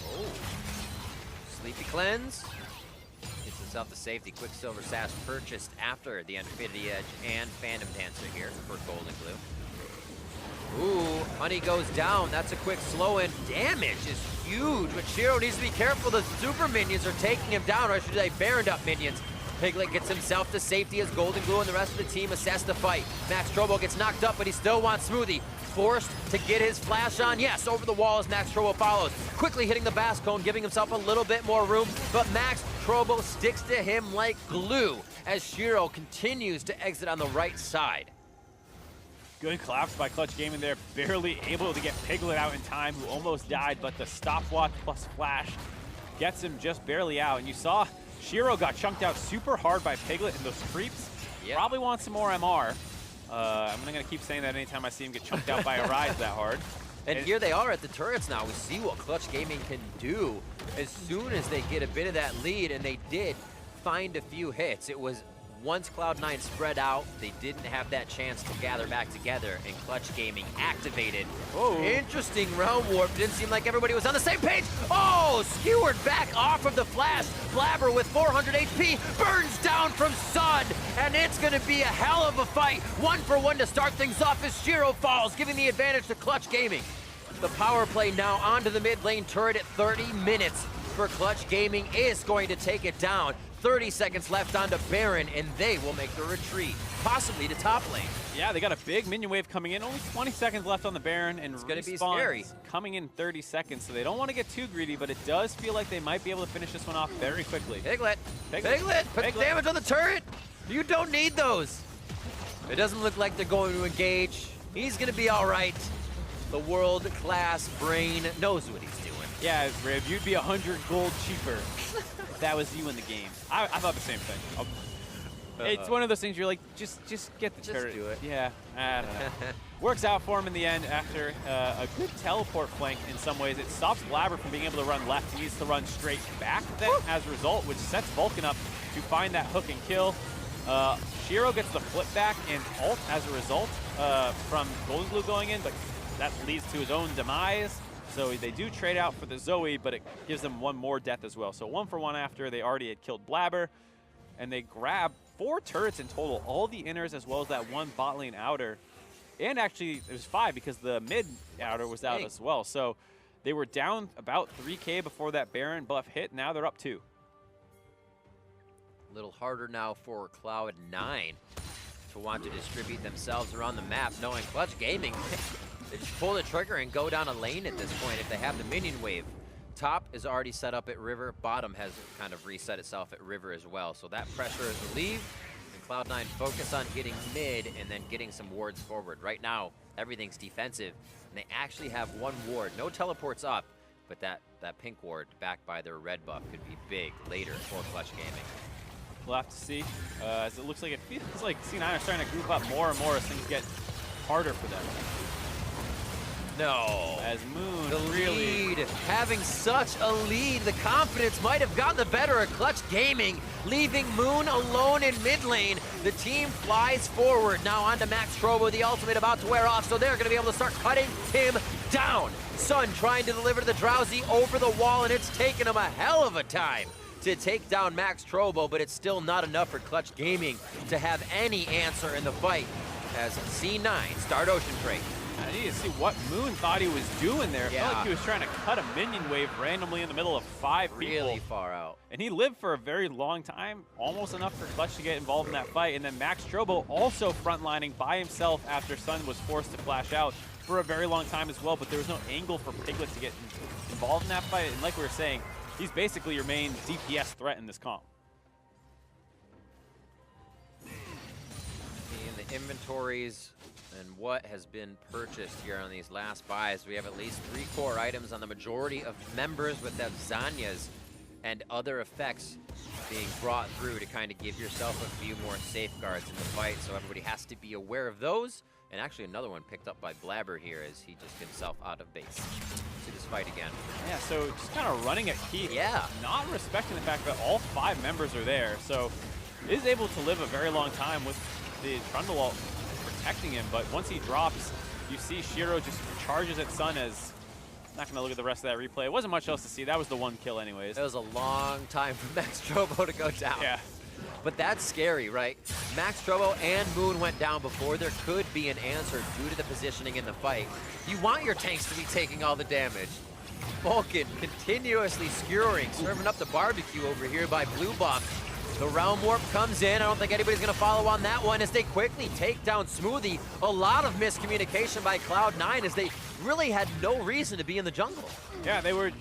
Oh, Sleepy Cleanse. Himself the safety. Quicksilver Sash purchased after the Undefeated Edge and Phantom Dancer here for Golden Glue. Ooh, Honey goes down. That's a quick slow in. Damage is huge, but Shiro needs to be careful. The super minions are taking him down, or I should say Baroned up minions. Piglet gets himself to safety as Golden Glue and the rest of the team assess the fight. Max Trobo gets knocked up, but he still wants Smoothie. Forced to get his flash on. Yes, over the wall as Max Trobo follows. Quickly hitting the Bass Cone, giving himself a little bit more room, but Max Trobo sticks to him like glue as Shiro continues to exit on the right side. Good collapse by Clutch Gaming there, barely able to get Piglet out in time, who almost died, but the stopwatch plus flash gets him just barely out. And you saw Shiro got chunked out super hard by Piglet and those creeps. Yep. Probably wants some more MR. I'm going to keep saying that anytime I see him get chunked out by a Rise that hard. And here they are at the turrets now. We see what Clutch Gaming can do as soon as they get a bit of that lead, and they did find a few hits. It was once Cloud9 spread out, they didn't have that chance to gather back together, and Clutch Gaming activated. Oh, interesting round warp. Didn't seem like everybody was on the same page. Oh, skewered back off of the flash. Blabber with 400 HP burns down from Sun, and it's going to be a hell of a fight. 1-for-1 to start things off as Shiro falls, giving the advantage to Clutch Gaming. The power play now onto the mid lane turret at 30 minutes for Clutch Gaming is going to take it down. 30 seconds left onto Baron, and they will make the retreat, possibly to top lane. Yeah, they got a big minion wave coming in. Only 20 seconds left on the Baron, and it's going to be scary. Coming in 30 seconds, so they don't want to get too greedy, but it does feel like they might be able to finish this one off very quickly. Piglet, put the damage on the turret. You don't need those. It doesn't look like they're going to engage. He's going to be all right. The world-class brain knows what he's doing. Yeah, Riv, you'd be 100 gold cheaper if that was you in the game. I thought the same thing. It's one of those things you're like, just get the turret. Just do it. Yeah, I don't know. Works out for him in the end after a good teleport flank in some ways. It stops Blabber from being able to run left. He needs to run straight back then as a result, which sets Vulcan up to find that hook and kill. Shiro gets the flip back and ult as a result from Golden Glue going in, but that leads to his own demise. So they do trade out for the Zoe, but it gives them one more death as well. So 1-for-1 after they already had killed Blabber, and they grab 4 turrets in total, all the inners as well as that one bot lane outer. And actually, it was 5 because the mid outer was out as well. So they were down about 3K before that Baron buff hit. Now they're up 2. A little harder now for Cloud9 to want to distribute themselves around the map, knowing Clutch Gaming, they just pull the trigger and go down a lane at this point if they have the minion wave. Top is already set up at River. Bottom has kind of reset itself at River as well. So that pressure is relieved, and Cloud9 focus on getting mid and then getting some wards forward. Right now, everything's defensive, and they actually have 1 ward. No teleports up, but that pink ward backed by their red buff could be big later for Clutch Gaming. We'll have to see, as it looks like it feels like C9 are starting to group up more and more as things get harder for them. No. As Moon the lead, having such a lead, the confidence might have gotten the better of Clutch Gaming, leaving Moon alone in mid lane. The team flies forward. Now onto Max Trobo, the ultimate about to wear off, so they're going to be able to start cutting him down. Sun trying to deliver the Drowsy over the wall, and it's taken him a hell of a time to take down Max Trobo, but it's still not enough for Clutch Gaming to have any answer in the fight as C9 start Ocean Trade. I need to see what Moon thought he was doing there. It Yeah. felt like he was trying to cut a minion wave randomly in the middle of 5 people. Really far out. And he lived for a very long time, almost enough for Clutch to get involved in that fight. And then Max Trobo also frontlining by himself after Sun was forced to flash out for a very long time as well. But there was no angle for Piglet to get involved in that fight. And like we were saying, he's basically your main DPS threat in this comp. In the inventories and what has been purchased here on these last buys, we have at least 3 core items on the majority of members, with the Zanyas and other effects being brought through to kind of give yourself a few more safeguards in the fight, so everybody has to be aware of those. And actually another one picked up by Blabber here as he just gets himself out of base. See this fight again. Yeah, so just kind of running at Keith. Yeah. Not respecting the fact that all 5 members are there. So is able to live a very long time with the Trundle protecting him, but once he drops, you see Shiro just charges at Sun as, not going to look at the rest of that replay. It wasn't much else to see. That was the 1 kill anyways. It was a long time for Max Trobo to go down. Yeah. But that's scary, right? Max Trobo and Moon went down before there could be an answer due to the positioning in the fight. You want your tanks to be taking all the damage. Vulcan continuously skewering, serving up the barbecue over here by Blue Buff. The round warp comes in. I don't think anybody's going to follow on that one as they quickly take down Smoothie. A lot of miscommunication by Cloud9 as they really had no reason to be in the jungle. Yeah, they were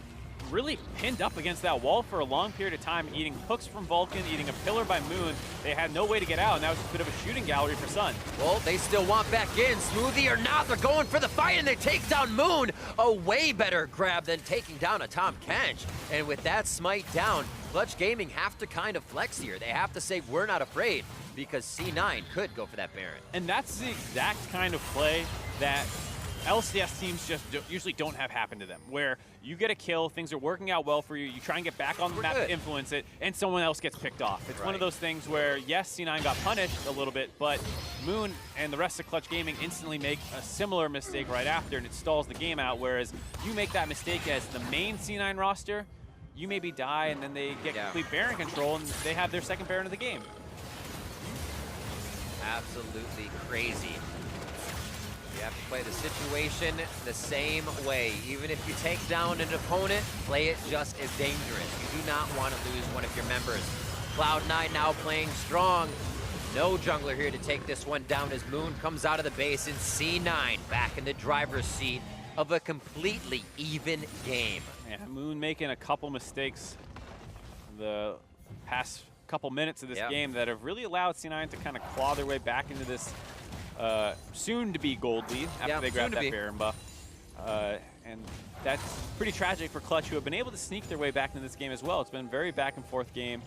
really pinned up against that wall for a long period of time, eating hooks from Vulcan, eating a pillar by Moon. They had no way to get out, and that was just a bit of a shooting gallery for Sun. Well, they still want back in. Smoothie or not, they're going for the fight, and they take down Moon. A way better grab than taking down a Tahm Kench. And with that smite down, Clutch Gaming have to kind of flex here. They have to say, we're not afraid, because C9 could go for that Baron. And that's the exact kind of play that LCS teams just usually don't have happen to them, where you get a kill, things are working out well for you, you try and get back on the map to influence it, and someone else gets picked off. It's one of those things where, yes, C9 got punished a little bit, but Moon and the rest of Clutch Gaming instantly make a similar mistake right after, and it stalls the game out, whereas you make that mistake as the main C9 roster, you maybe die, and then they get complete Baron control, and they have their second Baron of the game. Absolutely crazy. You have to play the situation the same way. Even if you take down an opponent, play it just as dangerous. You do not want to lose one of your members. Cloud9 now playing strong. No jungler here to take this one down as Moon comes out of the base, and C9 back in the driver's seat of a completely even game. Yeah, Moon making a couple mistakes the past couple minutes of this game that have really allowed C9 to kind of claw their way back into this soon-to-be gold lead after they grab that Baron buff. And that's pretty tragic for Clutch, who have been able to sneak their way back into this game as well. It's been a very back-and-forth game.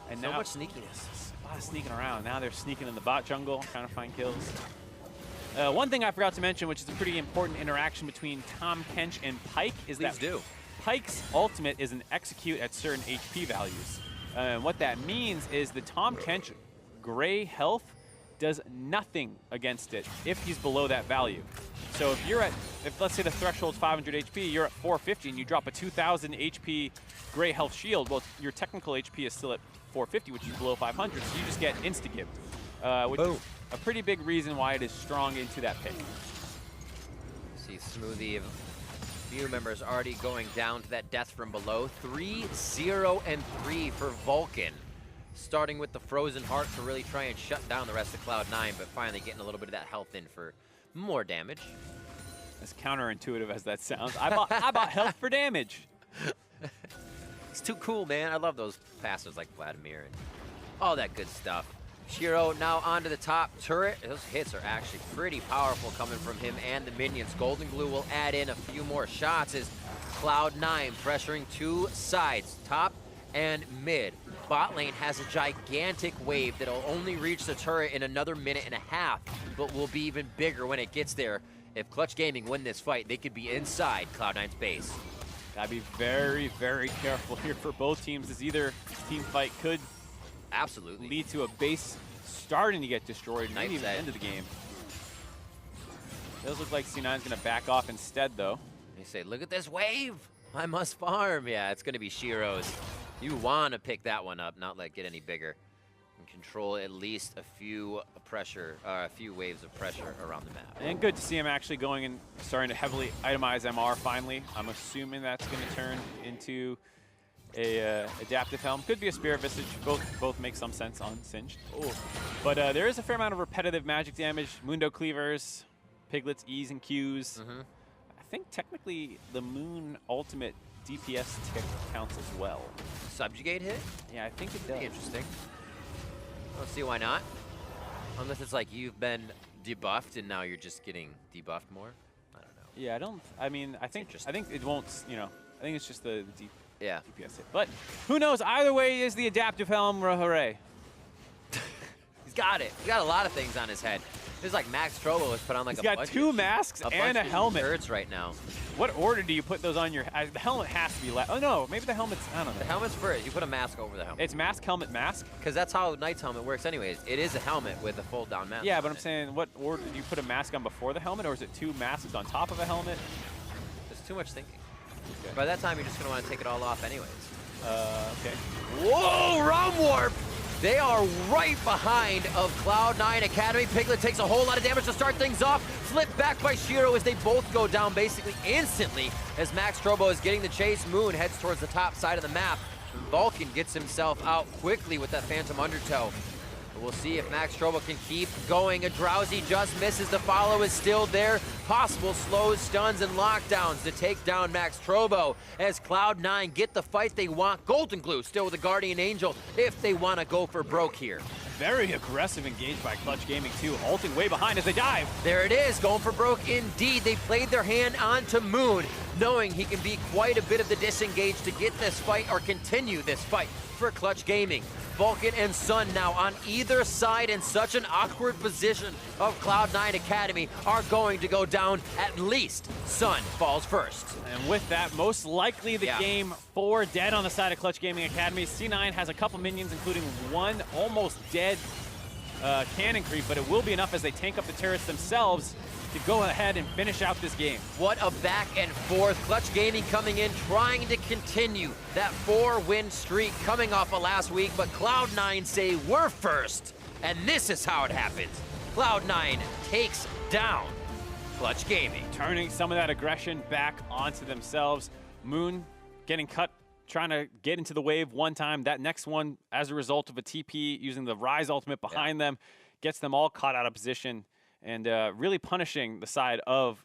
And so now, much sneakiness. A lot of sneaking around. Now they're sneaking in the bot jungle, trying to find kills. One thing I forgot to mention, which is a pretty important interaction between Tahm Kench and Pyke, is that Pyke's ultimate is an execute at certain HP values. And what that means is the Tahm Kench gray health does nothing against it if he's below that value. So if you're at, let's say the threshold's 500 HP, you're at 450 and you drop a 2000 HP gray health shield, well, your technical HP is still at 450, which is below 500, so you just get insta-gibbed, which is a pretty big reason why it is strong into that pick. See Smoothie, few members already going down to that death from below. 3-0-3 for Vulcan. Starting with the Frozen Heart to really try and shut down the rest of Cloud9, but finally getting a little bit of that health in for more damage. As counterintuitive as that sounds, I bought health for damage. It's too cool, man. I love those passers like Vladimir and all that good stuff. Shiro now onto the top turret. Those hits are actually pretty powerful coming from him and the minions. Golden Glue will add in a few more shots as Cloud9 pressuring two sides, top and mid. Bot lane has a gigantic wave that'll only reach the turret in another minute and a half, but will be even bigger when it gets there. If Clutch Gaming win this fight, they could be inside Cloud9's base. Gotta be very, very careful here for both teams, as either team fight could lead to a base starting to get destroyed, maybe even the end of the game. Does look like C9's gonna back off instead, though. They say, look at this wave. I must farm. Yeah, it's gonna be Shiro's. You want to pick that one up, not let it get any bigger, and control at least a few waves of pressure around the map. And good to see him actually going and starting to heavily itemize MR finally. I'm assuming that's going to turn into a adaptive helm. Could be a Spirit Visage. Both make some sense on Singed. But there is a fair amount of repetitive magic damage. Mundo Cleavers, Piglet's E's and Q's. I think technically the Moon ultimate DPS tick counts as well. Subjugate hit? Yeah, I think it does. Interesting. Let's see why not. Unless it's like you've been debuffed and now you're just getting debuffed more. I don't know. Yeah, I think it won't, I think it's just the DPS hit. But who knows? Either way is the adaptive helm. Hooray. He's got it. He's got a lot of things on his head. It's like Max Trovo has put on like He's got two masks and a helmet. Shirts right now. What order do you put those on your? The helmet has to be last. Oh no, maybe the helmet's. I don't know. The helmet's first. You put a mask over the helmet. It's mask, helmet, mask. Because that's how Knight's helmet works, anyways. It is a helmet with a fold-down mask. Yeah, but I'm saying, what order do you put a mask on before the helmet, or is it two masks on top of a helmet? There's too much thinking. Okay. By that time, you're just gonna want to take it all off, anyways. Okay. Whoa, Realm Warp! They are right behind of Cloud9 Academy. Piglet takes a whole lot of damage to start things off. Flipped back by Shiro as they both go down basically instantly as Max Trobo is getting the chase. Moon heads towards the top side of the map. Vulcan gets himself out quickly with that Phantom Undertow. We'll see if Max Trobo can keep going. A Drowsy just misses. The follow is still there. Possible slows, stuns, and lockdowns to take down Max Trobo as Cloud9 get the fight they want. Golden Glue still with the Guardian Angel if they want to go for broke here. Very aggressive engage by Clutch Gaming too, ulting way behind as they dive. There it is, going for broke indeed. They played their hand onto Moon, knowing he can be quite a bit of the disengage to get this fight or continue this fight for Clutch Gaming. Vulcan and Sun now on either side in such an awkward position of Cloud9 Academy are going to go down. At least Sun falls first. And with that, most likely the game 4 dead on the side of Clutch Gaming Academy. C9 has a couple minions, including one almost dead cannon creep, but it will be enough as they tank up the turrets themselves to go ahead and finish out this game. What a back and forth. Clutch Gaming coming in, trying to continue that 4-win streak coming off of last week, but Cloud9 say we're first, and this is how it happens. Cloud9 takes down Clutch Gaming. Turning some of that aggression back onto themselves. Moon getting cut, trying to get into the wave one time. That next one, as a result of a TP using the Rise ultimate behind them, gets them all caught out of position. And really punishing the side of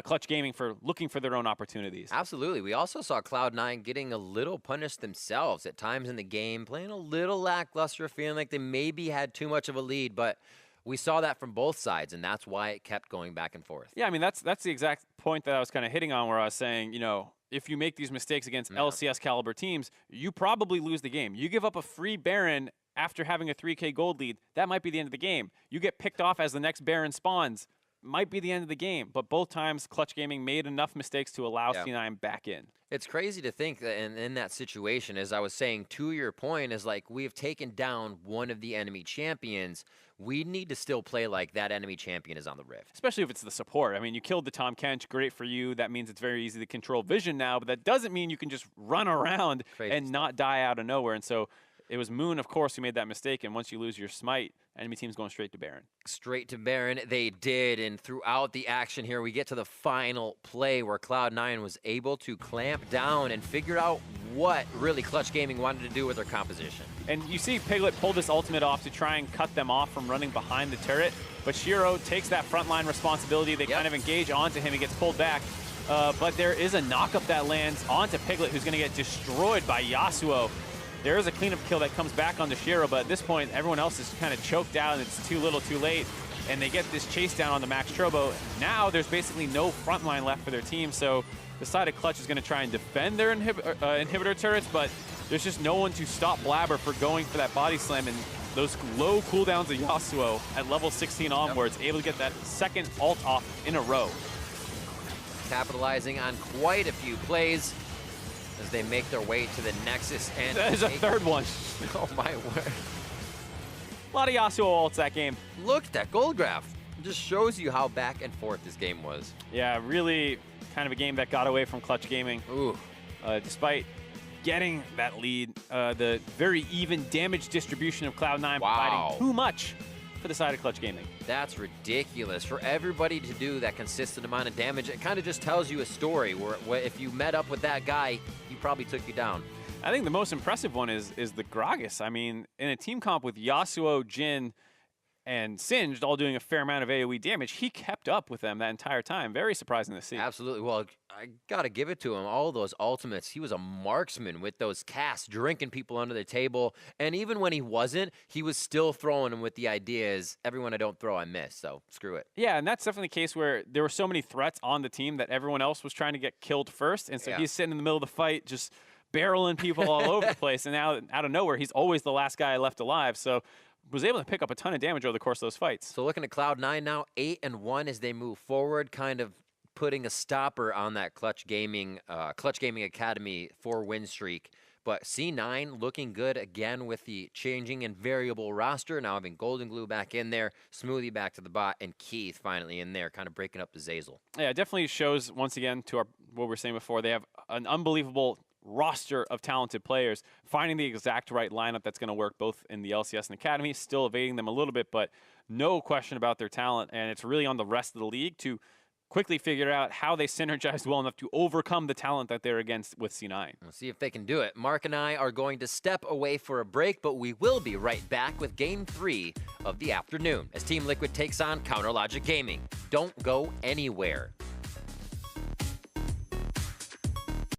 Clutch Gaming for looking for their own opportunities. Absolutely. We also saw Cloud9 getting a little punished themselves at times in the game, playing a little lackluster, feeling like they maybe had too much of a lead, but we saw that from both sides, and that's why it kept going back and forth. Yeah, I mean, that's the exact point that I was kind of hitting on, where I was saying, you know, if you make these mistakes against LCS caliber teams, you probably lose the game. You give up a free Baron after having a 3K gold lead, that might be the end of the game. You get picked off as the next Baron spawns, might be the end of the game. But both times, Clutch Gaming made enough mistakes to allow C9 back in. It's crazy to think that in that situation, as I was saying, to your point, is like we have taken down one of the enemy champions. We need to still play like that enemy champion is on the Rift. Especially if it's the support. I mean, you killed the Tom Kench, great for you. That means it's very easy to control vision now, but that doesn't mean you can just run around and not die out of nowhere. And so it was Moon, of course, who made that mistake, and once you lose your smite, enemy team's going straight to Baron. Straight to Baron, they did, and throughout the action here, we get to the final play where Cloud9 was able to clamp down and figure out what really Clutch Gaming wanted to do with their composition. And you see Piglet pull this ultimate off to try and cut them off from running behind the turret, but Shiro takes that frontline responsibility. They kind of engage onto him. He gets pulled back. But there is a knockup that lands onto Piglet, who's going to get destroyed by Yasuo. There is a cleanup kill that comes back on the Shiro, but at this point, everyone else is kind of choked out, and it's too little too late. And they get this chase down on the Max Trobo. Now there's basically no front line left for their team, so the side of Clutch is going to try and defend their inhibitor turrets, but there's just no one to stop Blabber for going for that body slam, and those low cooldowns of Yasuo at level 16 onwards, able to get that second ult off in a row. Capitalizing on quite a few plays as they make their way to the Nexus. And there's a third one. Oh my word. A lot of Yasuo ults that game. Look at that gold graph. It just shows you how back and forth this game was. Yeah, really kind of a game that got away from Clutch Gaming. Ooh. Despite getting that lead, the very even damage distribution of Cloud9 providing too much for the side of Clutch Gaming. That's ridiculous. For everybody to do that consistent amount of damage, it kind of just tells you a story where if you met up with that guy, he probably took you down. I think the most impressive one is the Gragas. I mean, in a team comp with Yasuo, Jhin, and Singed all doing a fair amount of AoE damage, he kept up with them that entire time. Very surprising to see. Absolutely. Well, I got to give it to him. All those ultimates, he was a marksman with those casts, drinking people under the table. And even when he wasn't, he was still throwing them with the idea is, everyone I don't throw, I miss. So screw it. Yeah, and that's definitely the case where there were so many threats on the team that everyone else was trying to get killed first. And so he's sitting in the middle of the fight, just barreling people all over the place. And now, out of nowhere, he's always the last guy left alive. So was able to pick up a ton of damage over the course of those fights. So looking at Cloud9 now, 8-1 as they move forward, kind of putting a stopper on that Clutch Gaming Academy 4-win streak. But C9 looking good again with the changing and variable roster. Now having Golden Glue back in there, Smoothie back to the bot, and Keith finally in there, kind of breaking up the Zazel. Yeah, it definitely shows, once again, to what we were saying before, they have an unbelievable roster of talented players. Finding the exact right lineup that's going to work both in the LCS and Academy, still evading them a little bit, but no question about their talent, and it's really on the rest of the league to quickly figured out how they synergized well enough to overcome the talent that they're against with C9. We'll see if they can do it. Mark and I are going to step away for a break, but we will be right back with Game 3 of the afternoon as Team Liquid takes on Counter Logic Gaming. Don't go anywhere.